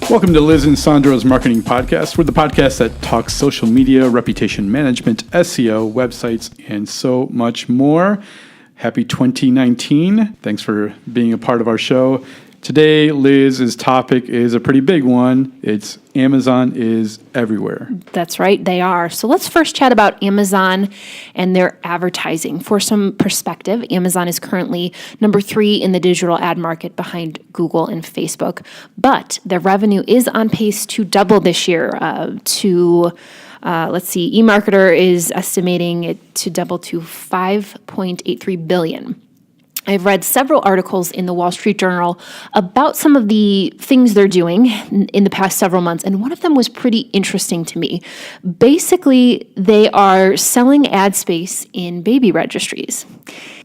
Welcome to Liz and Sandro's Marketing Podcast. We're the podcast that talks social media, reputation management, SEO, websites, and so much more. Happy 2019. Thanks for being a part of our show. Today, Liz's topic is a pretty big one. It's Amazon is everywhere. That's right, they are. So let's first chat about Amazon and their advertising. For some perspective, Amazon is currently number 3 in the digital ad market behind Google and Facebook. But their revenue is on pace to double this year eMarketer is estimating it to double to $5.83 billion. I've read several articles in the Wall Street Journal about some of the things they're doing in the past several months, and one of them was pretty interesting to me. Basically, they are selling ad space in baby registries,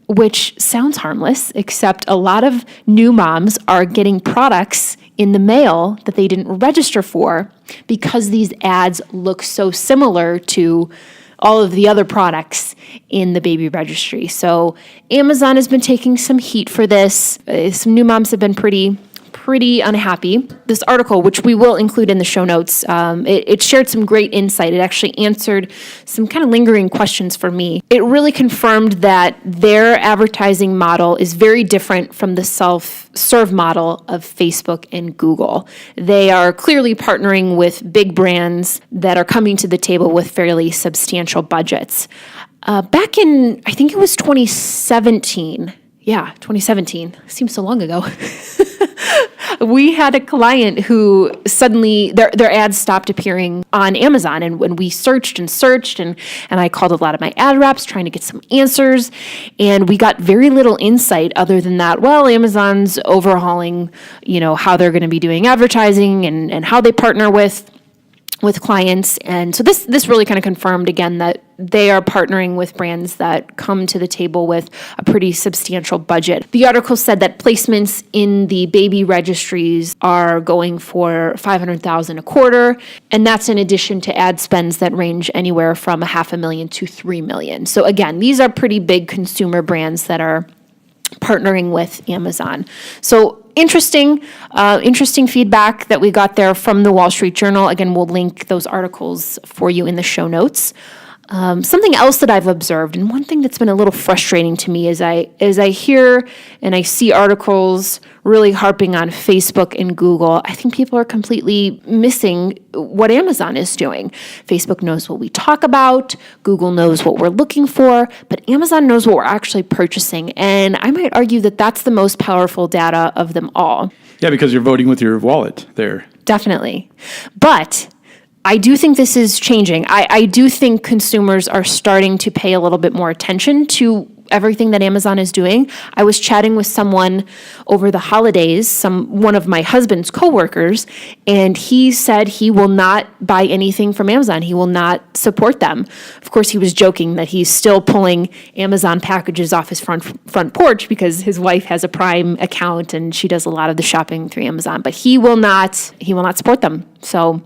which sounds harmless, except a lot of new moms are getting products in the mail that they didn't register for because these ads look so similar to all of the other products in the baby registry. So Amazon has been taking some heat for this. Some new moms have been pretty unhappy. This article, which we will include in the show notes, it shared some great insight. It actually answered some kind of lingering questions for me. It really confirmed that their advertising model is very different from the self-serve model of Facebook and Google. They are clearly partnering with big brands that are coming to the table with fairly substantial budgets. Back in, I think it was 2017. Yeah, 2017. Seems so long ago. We had a client who suddenly their ads stopped appearing on Amazon, and when we searched and I called a lot of my ad reps trying to get some answers, and we got very little insight other than that, well, Amazon's overhauling, how they're going to be doing advertising and how they partner with clients. And so this really kind of confirmed again that they are partnering with brands that come to the table with a pretty substantial budget. The article said that placements in the baby registries are going for $500,000 a quarter, and that's in addition to ad spends that range anywhere from $500,000 to $3 million. So again, these are pretty big consumer brands that are partnering with Amazon. So interesting feedback that we got there from the Wall Street Journal. Again, we'll link those articles for you in the show notes. Something else that I've observed, and one thing that's been a little frustrating to me is I hear and I see articles really harping on Facebook and Google. I think people are completely missing what Amazon is doing. Facebook knows what we talk about, Google knows what we're looking for, but Amazon knows what we're actually purchasing. And I might argue that that's the most powerful data of them all. Yeah, because you're voting with your wallet there. Definitely. But I do think this is changing. I do think consumers are starting to pay a little bit more attention to everything that Amazon is doing. I was chatting with someone over the holidays, one of my husband's coworkers, and he said he will not buy anything from Amazon. He will not support them. Of course, he was joking that he's still pulling Amazon packages off his front porch because his wife has a Prime account and she does a lot of the shopping through Amazon. But he will not support them. So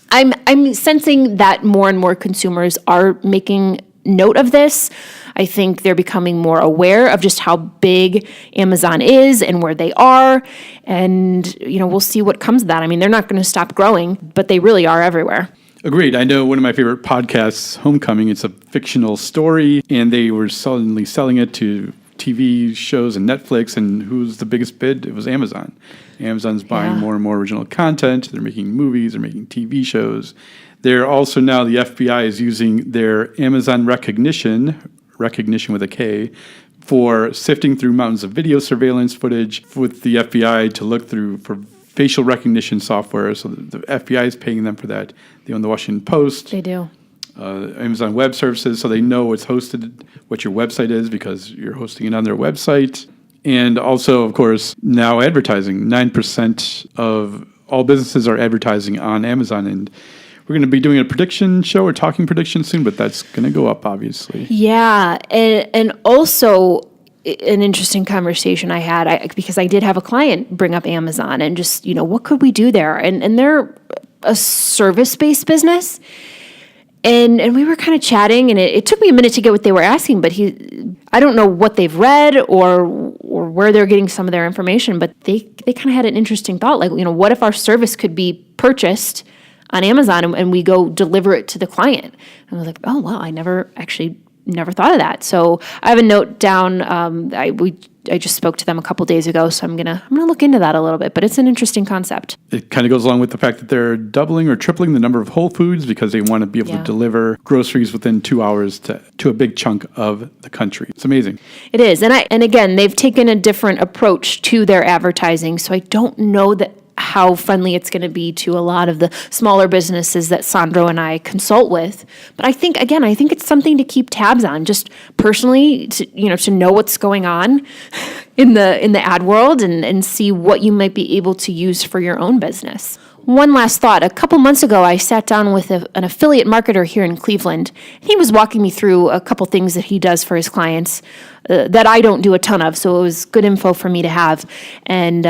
I'm sensing that more and more consumers are making note of this. I think they're becoming more aware of just how big Amazon is and where they are. And, we'll see what comes of that. I mean, they're not going to stop growing, but they really are everywhere. Agreed. I know one of my favorite podcasts, Homecoming, it's a fictional story, and they were suddenly selling it to TV shows and Netflix, and who's the biggest bid? It was Amazon. Amazon's buying more and more original content. They're making movies, they're making TV shows. They're also now, the FBI is using their Amazon recognition with a K, for sifting through mountains of video surveillance footage with the FBI to look through for facial recognition software. So the FBI is paying them for that. They own the Washington Post. They do. Amazon Web Services, so they know what's hosted, what your website is, because you're hosting it on their website. And also, of course, now advertising. 9% of all businesses are advertising on Amazon. And we're going to be doing a prediction show or talking prediction soon, but that's going to go up, obviously. Yeah. And also, an interesting conversation I had, because I did have a client bring up Amazon and just, what could we do there? And they're a service-based business. And we were kind of chatting, and it took me a minute to get what they were asking, but I don't know what they've read or where they're getting some of their information, but they kind of had an interesting thought, like, what if our service could be purchased on Amazon and we go deliver it to the client? And I was like, oh, wow, I never thought of that. So I have a note down. I just spoke to them a couple days ago, so I'm gonna look into that a little bit. But it's an interesting concept. It kind of goes along with the fact that they're doubling or tripling the number of Whole Foods because they want to be able to deliver groceries within 2 hours to a big chunk of the country. It's amazing. It is, and again, they've taken a different approach to their advertising. So I don't know how friendly it's going to be to a lot of the smaller businesses that Sandro and I consult with. But I think it's something to keep tabs on, just personally, to know what's going on in the ad world and see what you might be able to use for your own business. One last thought. A couple months ago, I sat down with an affiliate marketer here in Cleveland. He was walking me through a couple things that he does for his clients that I don't do a ton of, so it was good info for me to have. And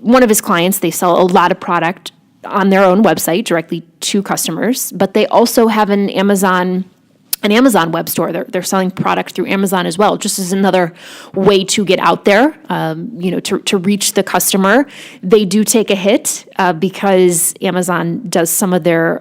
one of his clients, they sell a lot of product on their own website directly to customers, but they also have an Amazon web store. They're selling product through Amazon as well, just as another way to get out there, to reach the customer. They do take a hit because Amazon does some of their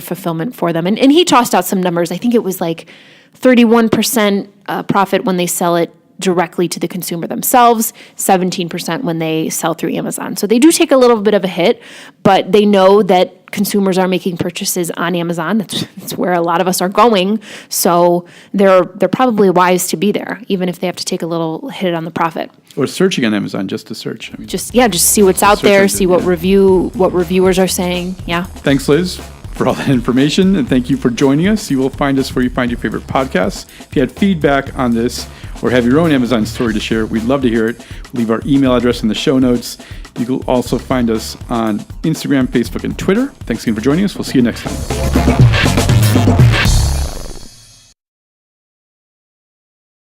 fulfillment for them. And he tossed out some numbers. I think it was like 31% profit when they sell it directly to the consumer themselves, 17% when they sell through Amazon. So they do take a little bit of a hit, but they know that consumers are making purchases on Amazon. That's where a lot of us are going. So they're probably wise to be there, even if they have to take a little hit on the profit. Or searching on Amazon just to search. Just see what's out there, see what reviewers are saying. Yeah. Thanks, Liz, for all that information, and thank you for joining us. You will find us where you find your favorite podcasts. If you had feedback on this or have your own Amazon story to share, we'd love to hear it. Leave our email address in the show notes. You can also find us on Instagram, Facebook, and Twitter. Thanks again for joining us. We'll see you next time.